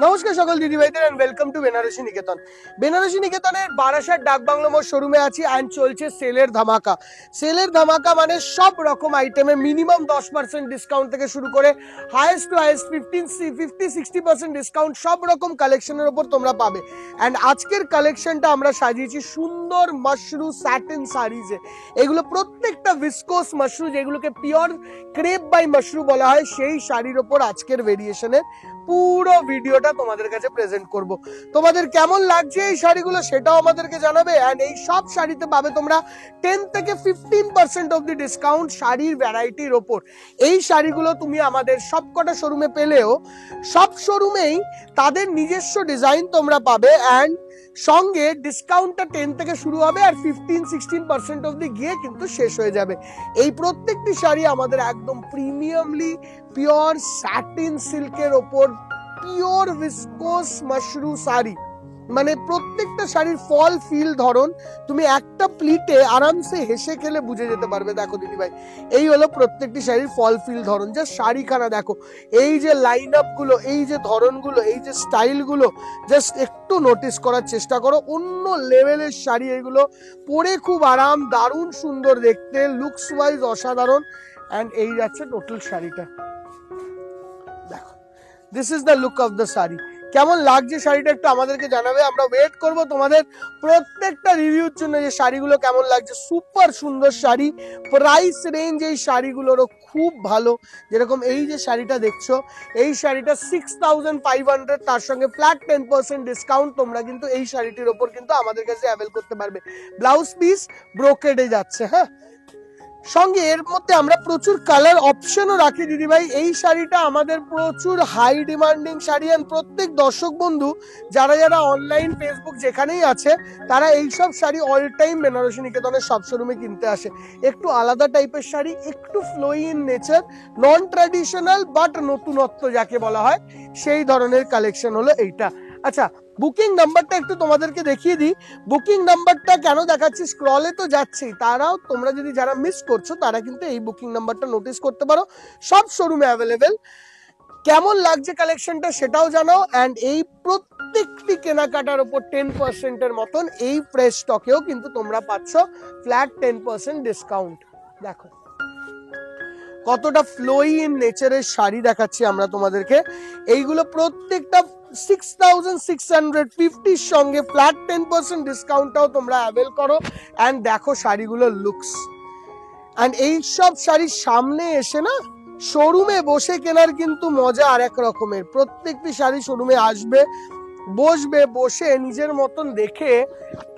নমস্কার সকল দিদি ভাইদের এন্ড ওয়েলকাম টু বেনারসি নিকেতন। বেনারসি নিকেতনের বারাসাত ডাকবাংলো মোড় শোরুমে আছি এন্ড চলছে সেলের ধামাকা। সেলের ধামাকা মানে সব রকম আইটেমে মিনিমাম 10% ডিসকাউন্ট থেকে শুরু করে হাইয়েস্ট টু হাইয়েস্ট 50-60% ডিসকাউন্ট সব রকম কালেকশনের উপর তোমরা পাবে। এন্ড আজকের কালেকশনটা আমরা সাজিয়েছি সুন্দর মাশরু স্যাটিন শাড়িজে। এগুলো প্রত্যেকটা ভিসকোস মাশরু, যেগুলোকে পিওর ক্রেপ বাই মাশরু বলা হয়, সেই শাড়ির ওপর আজকের ভেরিয়েশনের পুরো ভিডিওটা তোমাদের কাছে প্রেজেন্ট করব। তোমাদের কেমন লাগছে এই শাড়িগুলো সেটাও আমাদেরকে জানাবে। এন্ড এই সব শাড়িতে পাবে তোমরা 10 থেকে 15% অবধি ডিসকাউন্ট শাড়ির ভ্যারাইটির ওপর। এই শাড়িগুলো তুমি আমাদের সবকটা শোরুমে পেলেও সব শোরুমেই তাদের নিজস্ব ডিজাইন তোমরা পাবে। এন্ড সঙ্গে ডিসকাউন্টটা 10 থেকে শুরু হবে আর 15-16% অবধি গিয়ে কিন্তু শেষ হয়ে যাবে। এই প্রত্যেকটি শাড়ি আমাদের একদম প্রিমিয়ামলি পিওর স্যাটিন সিল্কের ওপর পিওর ভিসকোস মাশরু শাড়ি। মানে প্রত্যেকটা শাড়ির ফল ফিল ধরন তুমি একটা প্লিটে আরামসে হেসে খেলে বুঝে যেতে পারবে। দেখো দিদি ভাই, এই হলো প্রত্যেকটি শাড়ির ফল ফিল ধরন। জাস্ট শাড়িখানা দেখো, এই যে লাইন আপ গুলো, এই যে ধরনগুলো, এই যে স্টাইল গুলো, জাস্ট একটু নোটিস করার চেষ্টা করো। অন্য লেভেলের শাড়ি এগুলো, পরে খুব আরাম, দারুণ সুন্দর দেখতে, লুকস ওয়াইজ অসাধারণ। এন্ড এই যাচ্ছে টোটাল শাড়িটা, দেখো this is the look of the sari. কেমন লাগছে শাড়িটা একটু আমাদেরকে জানাবে। আমরা ওয়েট করব তোমাদের প্রত্যেকটা রিভিউর জন্য, যে শাড়িগুলো কেমন লাগছে। সুপার সুন্দর শাড়ি, প্রাইস রেঞ্জ এই শাড়িগুলোরও খুব ভালো। যেরকম এই যে শাড়িটা দেখছো, এই শাড়িটা 6500, তার সঙ্গে ফ্ল্যাট 10% ডিসকাউন্ট তোমরা কিন্তু এই শাড়িটির ওপর কিন্তু আমাদের কাছে অ্যাভেল করতে পারবে। ব্লাউজ পিস ব্রোকেডে যাচ্ছে। হ্যাঁ, সঙ্গে এর মধ্যে আমরা প্রচুর কালার অপশনও রাখি দিদি ভাই। এই শাড়িটা আমাদের প্রচুর হাই ডিমান্ডিং শাড়ি। আর প্রত্যেক দর্শক বন্ধু যারা যারা অনলাইন ফেসবুক যেখানেই আছে, তারা এইসব শাড়ি অল টাইম বেনারসি নিকেতনের সব শোরুমে কিনতে আসে। একটু আলাদা টাইপের শাড়ি, একটু flowy in nature, non traditional but নতুনত্ব যাকে বলা হয়, সেই ধরনের কালেকশন হলো এইটা। আচ্ছা, বুকিং নাম্বারটা একটু তোমাদেরকে দেখিয়ে দিই। বুকিং নাম্বারটা কেন দেখাচ্ছি, স্ক্রলে তো যাচ্ছেই, তারাও তোমরা যদি যারা মিস করছো তারা কিন্তু এই বুকিং নাম্বারটা নোটিস করতে পারো। সব শোরুমে অ্যাভেলেবেল। কেমন লাগছে কালেকশনটা সেটাও জানাও। এন্ড এই প্রত্যেকটি কেনাকাটার উপর 10% এর মতন এই ফ্রেশ স্টকেও কিন্তু তোমরা পাচ্ছ ফ্ল্যাট 10% ডিসকাউন্ট। দেখো কতটা ফ্লোই ইন নেচারের শাড়ি দেখাচ্ছি আমরা তোমাদেরকে। এইগুলো প্রত্যেকটা 6650 সঙ্গে ফ্ল্যাট 10% ডিসকাউন্টটাও তোমরা অ্যাভেল করো। এন্ড দেখো শাড়িগুলোর লুকস। এন্ড এই সব শাড়ির সামনে এসে না, শোরুমে বসে কেনার কিন্তু মজা আর এক রকমের। প্রত্যেকটি শাড়ি শোরুমে আসবে, বসবে, বসে নিজের মতন দেখে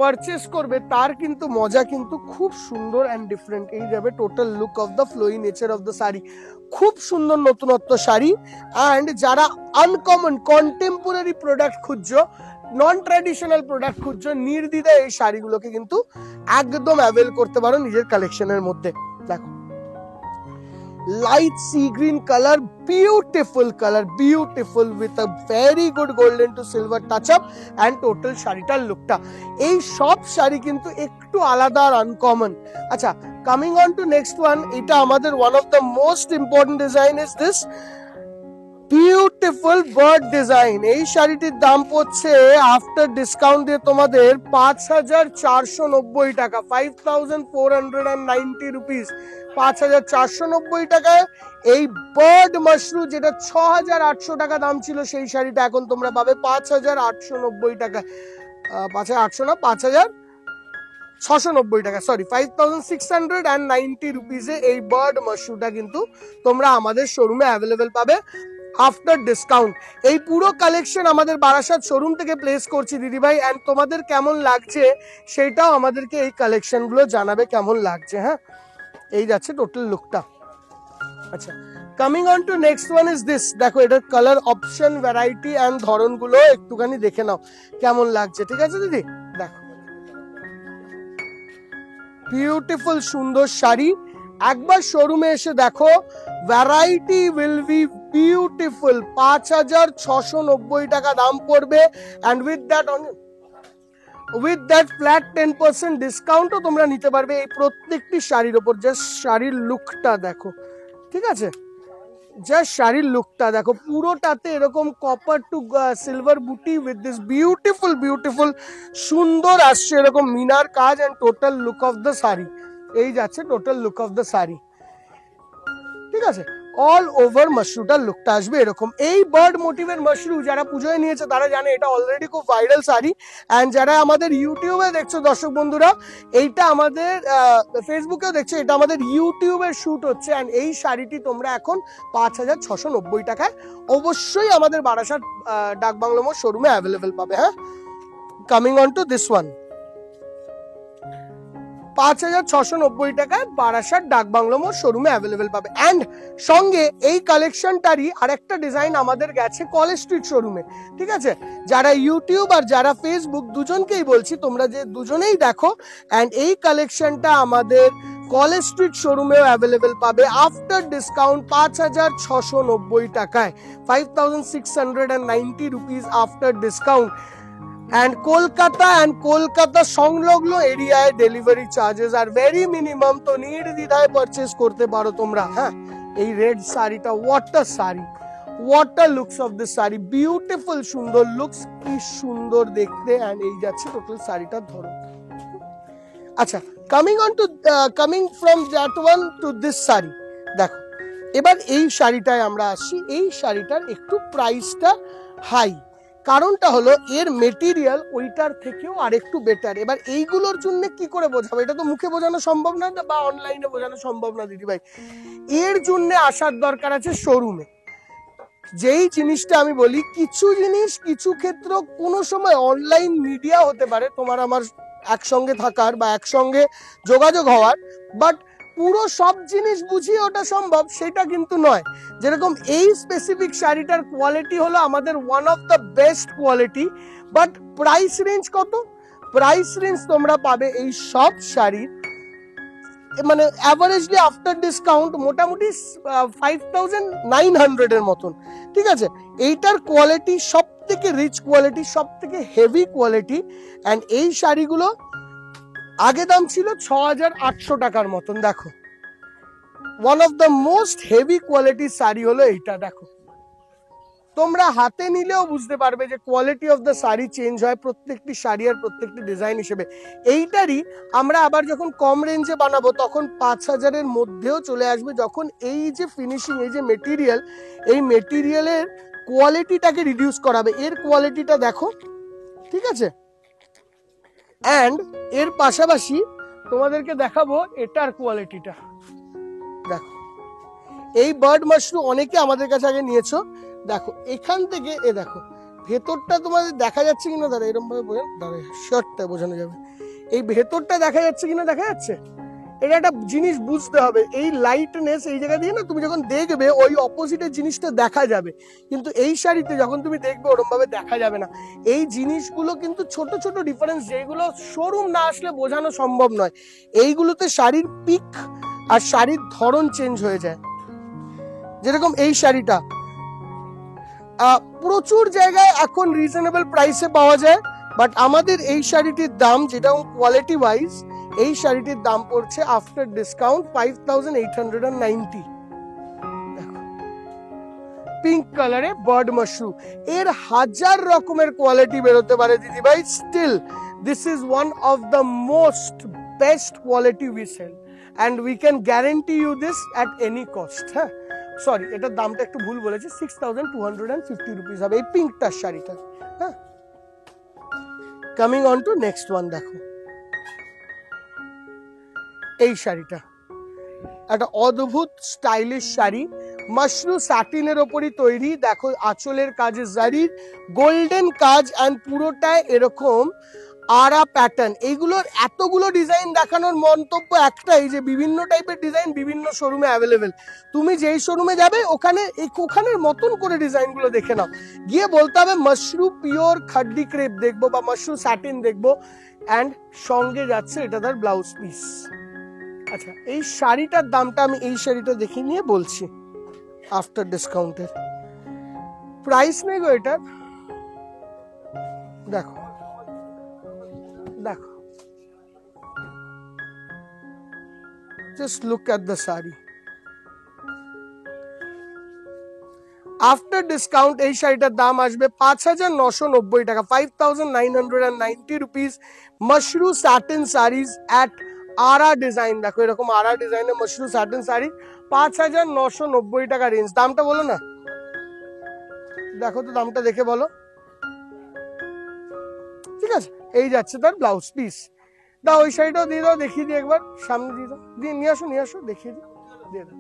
পারচেস করবে, তার কিন্তু মজা কিন্তু খুব সুন্দর এন্ড ডিফারেন্ট। এই যাবে total look of the flowy nature of the sari. খুব সুন্দর নতুনত্ব শাড়ি। অ্যান্ড যারা আনকমন কন্টেম্পোরারি প্রোডাক্ট খুঁজছো, নন ট্র্যাডিশনাল প্রোডাক্ট খুঁজছো, নির্দ্বিধায় এই শাড়িগুলোকে কিন্তু একদম অ্যাভেল করতে পারো নিজের কালেকশনের মধ্যে। দেখো light sea green color, beautiful color, beautiful with a very good golden to silver touch up and total শাড়িটার লুকটা। এই সব শাড়ি কিন্তু একটু আলাদা আর আনকমন। আচ্ছা, coming on to next one, এটা আমাদের one of the most important design is this beautiful bird design. এই শাড়িটির দাম পড়ছে আফটার ডিসকাউন্ট দিয়ে তোমাদের 5490 টাকা, 5490 রুপিস। 5490 টাকায় এই বার্ড মাশরু, যেটা 6800 টাকা দাম ছিল সেই শাড়িটা এখন তোমরা পাবে 5890 টাকা। 5800 না, 5690 টাকা, সরি, 5690 রুপিসে এই বার্ড মাশরুটা কিন্তু তোমরা আমাদের শোরুমে অ্যাভেলেবেল পাবে আফটার ডিসকাউন্ট। এই পুরো কালেকশন আমাদের বারাসাত শোরুম থেকে প্লেস করছি দিদি ভাই। এন্ড তোমাদের কেমন লাগছে সেটাও আমাদেরকে এই কালেকশন গুলো জানাবে কেমন লাগছে। হ্যাঁ, এই যাচ্ছে টোটাল লুকটা। আচ্ছা, coming on to next one is this. দেখো এটার কালার অপশন, ভ্যারাইটি এন্ড ধরনগুলো একটুখানি দেখে নাও কেমন লাগছে। ঠিক আছে দিদি, দেখো বিউটিফুল সুন্দর শাড়ি। একবার শোরুমে এসে দেখো, ভ্যারাইটি উইল বি বিউটিফুল। 5690 টাকা দাম পড়বে। এন্ড উইথ দ্যাট ফ্ল্যাট 10% ডিসকাউন্টও তোমরা নিতে পারবে এই প্রত্যেকটি শাড়ির ওপর। জাস্ট শাড়ির লুকটা দেখো, ঠিক আছে। জাস্ট শাড়ির লুকটা দেখো, পুরোটাতে এরকম কপার টু সিলভার বুটি উইথ দিস বিউটিফুল বিউটিফুল সুন্দর আসছে এরকম মিনার কাজ, and total look of the sari এই যাচ্ছে total look of the sari. ঠিক আছে, অল ওভার মাশরুটার লুকটা আসবে এরকম। এই বার্ড মোটিভের মাশরু যারা পুজোয় নিয়েছে তারা জানে এটা অলরেডি খুব ভাইরাল শাড়ি। অ্যান্ড যারা আমাদের ইউটিউবে দেখছো দর্শক বন্ধুরা, এইটা আমাদের ফেসবুকেও দেখছো, এটা আমাদের ইউটিউবের শুট হচ্ছে। অ্যান্ড এই শাড়িটি তোমরা এখন 5,690 টাকায় অবশ্যই আমাদের বারাসাত ডাকবাংলো মোড় শোরুমে অ্যাভেলেবেল পাবে। হ্যাঁ, coming on to this one, 5,690 টাকায় বারাসাত ডাকবাংলো মোড় শোরুমে অ্যাভেলেবেল পাবে। অ্যান্ড সঙ্গে এই কালেকশনটারই আরেকটা ডিজাইন আমাদের গেছে কলেজ স্ট্রিট শোরুমে। ঠিক আছে, যারা ইউটিউব আর যারা ফেসবুক দুজনকেই বলছি তোমরা যে দুজনেই দেখো। অ্যান্ড এই কালেকশনটা আমাদের কলেজ স্ট্রিট শোরুমেও অ্যাভেলেবেল পাবে আফটার ডিসকাউন্ট 5,690 টাকায়, 5,690 rupees after discount. And Kolkata সংলগ্ন এরিয়ায় delivery charges are very minimum, তো নির্দ্বিধায় পারচেজ করতে পারো তোমরা। হ্যাঁ, এই রেড শাড়িটা, water sari, water looks of this sari, beautiful সুন্দর লুকস, কি সুন্দর দেখতে। এন্ড এই যাচ্ছে টোটাল শাড়িটার ধরন। আচ্ছা, coming from that one to this sari, দেখো এবার এই শাড়িটায় আমরা আসছি। এই শাড়িটার একটু প্রাইসটা হাই, কারণটা হলো এর মেটেরিয়াল ওইটার থেকেও আরেকটু বেটার। এবার এইগুলোর জন্য কি করে বোঝাবো, এটা তো মুখে বোঝানো সম্ভব না বা অনলাইনে বোঝানো সম্ভব না দিদি ভাই। এর জন্য আসার দরকার আছে শোরুমে। যেই জিনিসটা আমি বলি, কিছু জিনিস কিছু ক্ষেত্র কোনো সময় অনলাইন মিডিয়া হতে পারে তোমার আমার একসঙ্গে থাকার বা একসঙ্গে যোগাযোগ হওয়ার, বাট পুরো সব জিনিস বুঝিয়ে ওটা সম্ভব সেটা কিন্তু নয়। যেরকম এই স্পেসিফিক শাড়িটার কোয়ালিটি হলো আমাদের one of the best quality, but price range কত? প্রাইস রেঞ্জ তোমরা পাবে এই সব শাড়ির মানে অ্যাভারেজলি আফটার ডিসকাউন্ট মোটামুটি 5,900 এর মতন। ঠিক আছে, এইটার কোয়ালিটি সব থেকে রিচ কোয়ালিটি, সব থেকে হেভি কোয়ালিটি। অ্যান্ড এই শাড়িগুলো আগে দাম ছিল 6,800 টাকার মতন। দেখো, one of the most heavy কোয়ালিটির শাড়ি হলো এইটা। দেখো, তোমরা হাতে নিলেও বুঝতে পারবে যে quality of the sari change হয় প্রত্যেকটি শাড়ি আর প্রত্যেকটি ডিজাইন হিসেবে। এইটারই আমরা আবার যখন কম রেঞ্জে বানাবো তখন 5,000-এর মধ্যেও চলে আসবে, যখন এই যে ফিনিশিং, এই যে মেটেরিয়াল, এই মেটেরিয়ালের কোয়ালিটিটাকে রিডিউস করাবে। এর কোয়ালিটিটা দেখো, ঠিক আছে। অ্যান্ড এর পাশাপাশি তোমাদেরকে দেখাবো এটার কোয়ালিটিটা। দেখো, এই বার্ড মাশরু অনেকে আমাদের কাছে আগে নিয়েছো। দেখো এখান থেকে দেখো ভেতরটা তোমাদের দেখা যাচ্ছে কিনা, দাঁড়া এরকম ভাবে বোঝান, দাঁড়া শার্টটা বোঝানো যাবে। এই ভেতরটা দেখা যাচ্ছে কিনা, দেখা যাচ্ছে? এটা একটা জিনিস বুঝতে হবে, এই লাইটনেস এই জায়গা দিয়ে না তুমি যখন দেখবে ওই অপোজিটের জিনিসটা দেখা যাবে, কিন্তু এই শাড়িতে যখন তুমি দেখবে ওরকম ভাবে দেখা যাবে না। এই জিনিসগুলো কিন্তু ছোট ছোট ডিফারেন্স, যেগুলো শোরুম না আসলে বোঝানো সম্ভব নয়। এইগুলোতে শাড়ির পিক আর শাড়ির ধরন চেঞ্জ হয়ে যায়। যেরকম এই শাড়িটা প্রচুর জায়গায় এখন রিজনেবল প্রাইসে পাওয়া যায়, বাট আমাদের এই শাড়িটির দাম, যেটা কোয়ালিটি ওয়াইজ এই শাড়িটির দাম পড়ছে আফটার ডিসকাউন্ট 5,890। দেখো, পিঙ্ক কালারে বার্ড মাশরু, এর হাজার রকমের কোয়ালিটি বেরোতে পারে দিদি ভাই, still this is one of the most best quality we sell, and we can guarantee you this at any cost. হ্যাঁ, সরি, এটার দামটা একটু ভুল বলেছি, 6,250 রুপিস হবে এই পিঙ্কটার শাড়িটা। হ্যাঁ, coming on to next one. দেখো এই শাড়িটা একটা অদ্ভুত স্টাইলিশ শাড়ি, মাশরু স্যাটিনের ওপরই তৈরি। দেখো আঁচলের কাজে জারির গোল্ডেন কাজ, অ্যান্ড পুরোটায় এরকম আরা প্যাটার্ন। এইগুলোর এতগুলো ডিজাইন দেখানোর মন্তব্য একটাই, যে বিভিন্ন টাইপের ডিজাইন বিভিন্ন শোরুমে অ্যাভেলেবেল। তুমি যেই শোরুমে যাবে ওখানের মতন করে ডিজাইনগুলো দেখে নাও, গিয়ে বলতে হবে মাশরু পিওর খাড্ডি ক্রেপ দেখবো বা মাশরু স্যাটিন দেখবো। অ্যান্ড সঙ্গে যাচ্ছে এটা তার ব্লাউজ পিস। আচ্ছা, এই শাড়িটার দামটা আমি এই শাড়িটা দেখে নিয়ে বলছি আফটার ডিসকাউন্টের। প্রাইস নেই গো এটার। দেখো দেখো, just look at the saree. After discount এই শাড়িটার দাম আসবে 5,990 টাকা, 5,990 rupees. Mashru satin saris at Ara design, দেখো এরকম আরা ডিজাইনের মাশরু স্যাটিন শাড়ি 5,990 টাকা রেঞ্জ। দামটা বলো না, দেখো তো দামটা দেখে বলো। ঠিক আছে, এই যাচ্ছে তার ব্লাউজ পিস। দাও ওই শাড়িটাও দিয়ে দাও, দেখিয়ে দিই একবার, সামনে দিয়ে দাও, দিয়ে নিয়ে আসো দেখিয়ে দিই, দিয়ে দাও।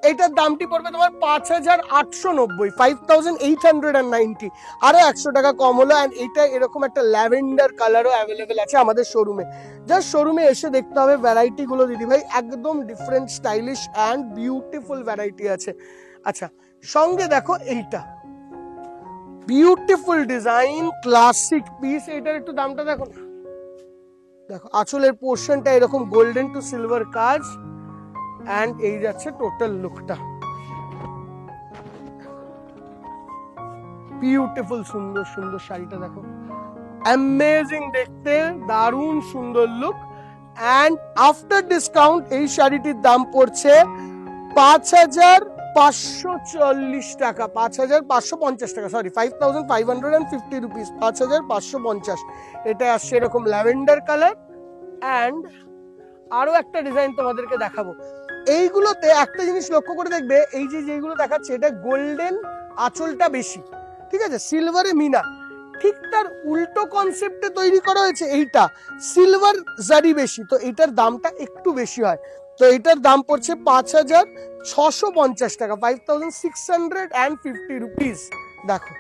এইটার দামটি পড়বে তোমার 5,890, 5,890, আরো 100 টাকা কম হলো। এন্ড এইটা এরকম একটা ল্যাভেন্ডার কালারও অ্যাভেলেবেল আছে আমাদের শোরুমে। জাস্ট শোরুমে এসে দেখতে হবে ভ্যারাইটি গুলো দিদি ভাই, একদম different stylish and beautiful variety আছে। আচ্ছা, সঙ্গে দেখো এইটা বিউটিফুল ডিজাইন ক্লাসিক পিস, এটার একটু দামটা দেখো না। দেখো আঁচলের পোর্শনটা এরকম গোল্ডেন টু সিলভার কাজ, এন্ড এই যাচ্ছে টোটাল লুকটা। বিউটিফুল সুন্দর সুন্দর শাড়িটা দেখো, অ্যামেজিং দেখতে, দারুণ সুন্দর লুক। এন্ড আফটার ডিসকাউন্ট এই শাড়িটির দাম পড়ছে 5,540 টাকা, 5,550 টাকা, সরি 5,550 রুপিস, 5,550। এটা আসছে এরকম ল্যাভেন্ডার কালার। এন্ড আরো একটা ডিজাইন তোমাদেরকে দেখাবো। এইগুলোতে একটা জিনিস লক্ষ্য করে দেখবে, এই যে যেগুলো দেখাচ্ছে এটা গোল্ডেন আঁচলটা বেশি, ঠিক আছে, সিলভারে মিনা, ঠিক তার উল্টো কনসেপ্টে তৈরি করা হয়েছে। এইটা সিলভার জারি বেশি, তো এটার দামটা একটু বেশি হয়। তো এটার দাম পড়ছে 5,650 টাকা, 5,650 রুপিস। দেখো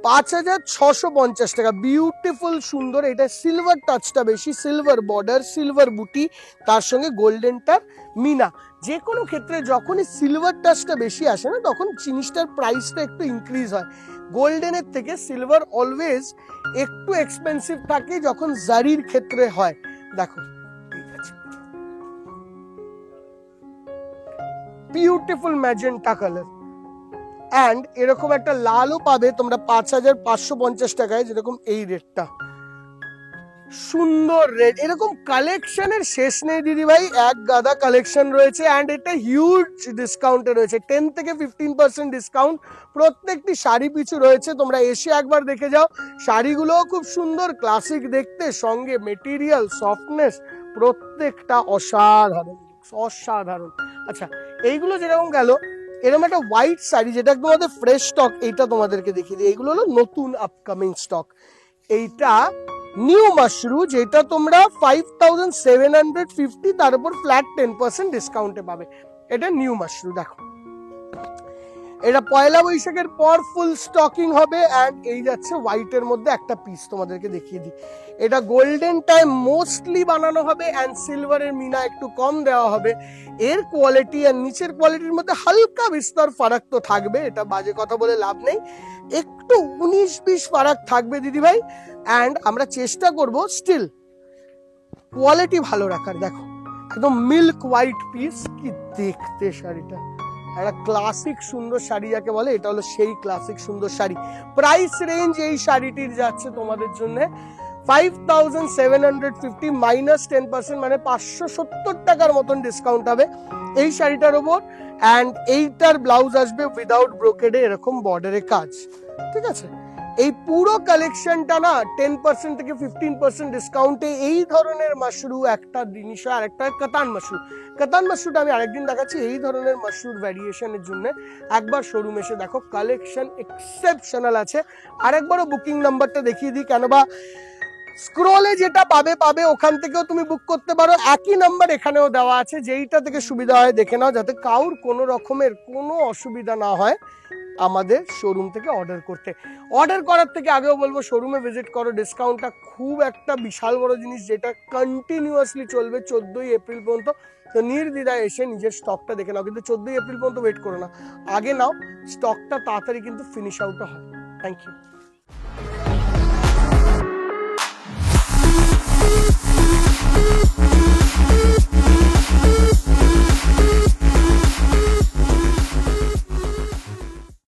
5,650 টাকা, বিউটিফুল সুন্দর। এটা সিলভার টাচটা বেশি, সিলভার বর্ডার, সিলভার বুটি, তার সঙ্গে গোল্ডেনটার মিনা। যে কোনো ক্ষেত্রে যখনই সিলভার টাচটা বেশি আসে না, তখন জিনিসটার প্রাইসটা একটু ইনক্রিজ হয়। গোল্ডেনের থেকে সিলভার অলওয়েজ একটু এক্সপেন্সিভ থাকে যখন জারির ক্ষেত্রে হয়। দেখো বিউটিফুল ম্যাজেন্টা কালার, এন্ড এরকম একটা লালও পাবে তোমরা 5,550 টাকায়, যেরকম এই রেটটা, সুন্দর রেট। এরকম কালেকশনের শেষ নেই দিদি ভাই, এক গাদা কালেকশন রয়েছে। এন্ড এটা হিউজ ডিসকাউন্টে রয়েছে, 10 থেকে 15% ডিসকাউন্ট প্রত্যেকটি শাড়ি পিছু রয়েছে। তোমরা এসে একবার দেখে যাও, শাড়িগুলো খুব সুন্দর ক্লাসিক দেখতে, সঙ্গে মেটেরিয়াল সফটনেস প্রত্যেকটা অসাধারণ অসাধারণ। আচ্ছা, এইগুলো যেরকম গেল, এরকম একটা হোয়াইট শাড়ি যেটা একদম আমাদের ফ্রেশ স্টক, এইটা তোমাদেরকে দেখিয়ে দিই। এইগুলো হলো নতুন আপকামিং স্টক। এইটা নিউ মাশরু, যেটা তোমরা 5,750, তার উপর ফ্ল্যাট 10% ডিসকাউন্টে পাবে। এটা নিউ মাশরু। দেখো এটা পয়লা বৈশাখের পর ফুল স্টকিং হবে। এন্ড এই যাচ্ছে হোয়াইটের মধ্যে একটা পিস তোমাদেরকে দেখিয়ে দিই। এটা গোল্ডেন টাইম মোস্টলি বানানো হবে, এন্ড সিলভারের মিনা একটু কম দেওয়া হবে। এর কোয়ালিটি আর নিচের কোয়ালিটির মধ্যে হালকা বিস্তর ফারাক তো থাকবে, এটা বাজে কথা বলে লাভ নেই, একটু 19-20 ফারাক থাকবে দিদি ভাই। এন্ড আমরা চেষ্টা করব স্টিল কোয়ালিটি ভালো রাখার। দেখো একদম মিল্ক হোয়াইট পিস, কি দেখতে শাড়িটা, একটা ক্লাসিক সুন্দর শাড়ি যাকে বলে, এটা হলো সেই ক্লাসিক সুন্দর শাড়ি। প্রাইস রেঞ্জ এই শাড়িটির যাচ্ছে তোমাদের জন্য 5,750 মাইনাস 10%, মানে 570 টাকার মতন ডিসকাউন্ট হবে এই শাড়িটার ওপর। এন্ড এইটার ব্লাউজ আসবে উইদাউট ব্রোকেডে, এরকম বর্ডারে কাজ। ঠিক আছে, এই পুরো কালেকশনটা না 10% থেকে 15% ডিসকাউন্টে। এই ধরনের মাশরু একটা জিনিস, আর একটা কাতান মাশরু। কাতান মাশরুটা আমি আরেকদিন দেখাচ্ছি। এই ধরনের মাশরুর ভ্যারিয়েশনের জন্য একবার শোরুম এসে দেখো, কালেকশন এক্সেপশনাল আছে। আরেকবারও বুকিং নাম্বারটা দেখিয়ে দিই, কেন বা স্ক্রলে যেটা পাবে ওখান থেকেও তুমি বুক করতে পারো। একই নাম্বার এখানেও দেওয়া আছে, যেইটা থেকে সুবিধা হয় দেখে নাও, যাতে কাউর কোনো রকমের কোনো অসুবিধা না হয় আমাদের শোরুম থেকে অর্ডার করতে। অর্ডার করার থেকে আগেও বলবো শোরুমে ভিজিট করো। ডিসকাউন্টটা খুব একটা বিশাল বড় জিনিস, যেটা কন্টিনিউয়াসলি চলবে 14ই এপ্রিল পর্যন্ত। তো নির্দ্বিধায় এসে নিজের স্টকটা দেখে নাও, কিন্তু 14ই এপ্রিল পর্যন্ত ওয়েট করো না, আগে নাও, স্টকটা তাড়াতাড়ি কিন্তু ফিনিশ আউট হয়। Thank you.